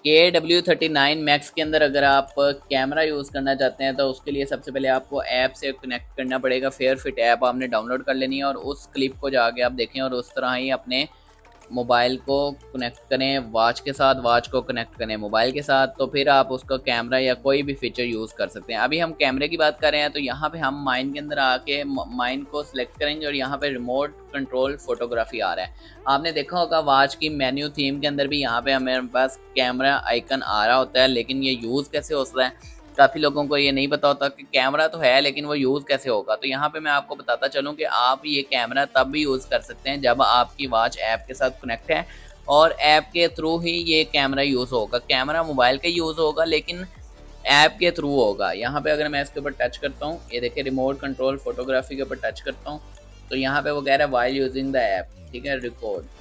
KW39 Max के अंदर अगर आप कैमरा यूज़ करना चाहते हैं तो उसके लिए सबसे पहले आपको ऐप से कनेक्ट करना पड़ेगा। फेयरफिट ऐप आपने डाउनलोड कर लेनी है और उस क्लिप को जाके आप देखें और उस तरह ही अपने मोबाइल को कनेक्ट करें वॉच के साथ, वॉच को कनेक्ट करें मोबाइल के साथ, तो फिर आप उसका कैमरा या कोई भी फीचर यूज़ कर सकते हैं। अभी हम कैमरे की बात कर रहे हैं तो यहाँ पे हम माइन के अंदर आके माइन को सिलेक्ट करेंगे और यहाँ पे रिमोट कंट्रोल फोटोग्राफी आ रहा है। आपने देखा होगा वॉच की मेन्यू थीम के अंदर भी यहाँ पे हमारे पास कैमरा आइकन आ रहा होता है, लेकिन ये यूज़ कैसे होता है काफ़ी लोगों को ये नहीं पता होता कि कैमरा तो है लेकिन वो यूज़ कैसे होगा। तो यहाँ पे मैं आपको बताता चलूँ कि आप ये कैमरा तब भी यूज़ कर सकते हैं जब आपकी वॉच ऐप के साथ कनेक्ट है और ऐप के थ्रू ही ये कैमरा यूज़ होगा। कैमरा मोबाइल का यूज़ होगा लेकिन ऐप के थ्रू होगा। यहाँ पे अगर मैं इसके ऊपर टच करता हूँ, ये देखिए रिमोट कंट्रोल फोटोग्राफी के ऊपर टच करता हूँ, तो यहाँ पे वो कह रहा है वाइल यूजिंग द ऐप, ठीक है, रिकॉर्ड।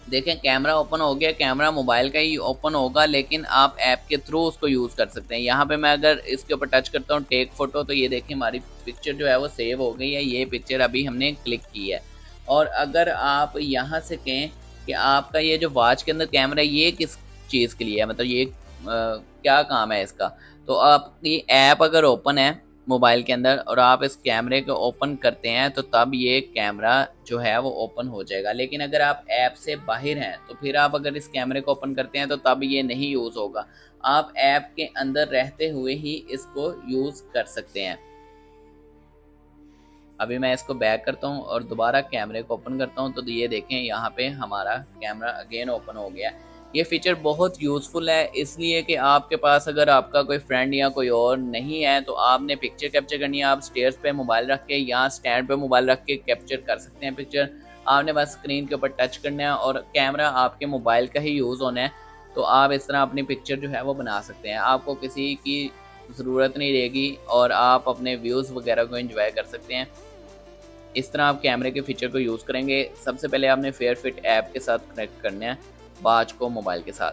देखें कैमरा ओपन हो गया, कैमरा मोबाइल का ही ओपन होगा लेकिन आप ऐप के थ्रू उसको यूज़ कर सकते हैं। यहाँ पे मैं अगर इसके ऊपर टच करता हूँ टेक फोटो, तो ये देखिए हमारी पिक्चर जो है वो सेव हो गई है। ये पिक्चर अभी हमने क्लिक की है। और अगर आप यहाँ से कहें कि आपका ये जो वॉच के अंदर कैमरा है ये किस चीज़ के लिए है, मतलब ये क्या काम है इसका, तो आपकी ऐप अगर ओपन है मोबाइल के अंदर और आप इस कैमरे को ओपन करते हैं तो तब ये कैमरा जो है वो ओपन हो जाएगा। लेकिन अगर आप ऐप से बाहर हैं तो फिर आप अगर इस कैमरे को ओपन करते हैं तो तब ये नहीं यूज़ होगा। आप ऐप के अंदर रहते हुए ही इसको यूज़ कर सकते हैं। अभी मैं इसको बैक करता हूँ और दोबारा कैमरे को ओपन करता हूँ तो ये देखें यहाँ पे हमारा कैमरा अगेन ओपन हो गया। ये फीचर बहुत यूज़फुल है इसलिए कि आपके पास अगर आपका कोई फ्रेंड या कोई और नहीं है तो आपने पिक्चर कैप्चर करनी है, आप स्टेयर्स पे मोबाइल रख के या स्टैंड पे मोबाइल रख के कैप्चर कर सकते हैं पिक्चर। आपने बस स्क्रीन के ऊपर टच करना है और कैमरा आपके मोबाइल का ही यूज़ होना है, तो आप इस तरह अपनी पिक्चर जो है वो बना सकते हैं। आपको किसी की ज़रूरत नहीं रहेगी और आप अपने व्यूज़ वगैरह को एंजॉय कर सकते हैं। इस तरह आप कैमरे के फीचर को यूज़ करेंगे। सबसे पहले आपने फेयरफिट ऐप के साथ कनेक्ट करना है वॉच को मोबाइल के साथ।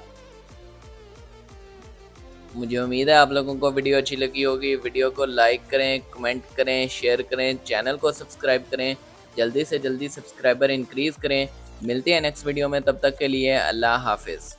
मुझे उम्मीद है आप लोगों को वीडियो अच्छी लगी होगी। वीडियो को लाइक करें, कमेंट करें, शेयर करें, चैनल को सब्सक्राइब करें। जल्दी से जल्दी सब्सक्राइबर इंक्रीज़ करें। मिलते हैं नेक्स्ट वीडियो में, तब तक के लिए अल्लाह हाफ़िज़।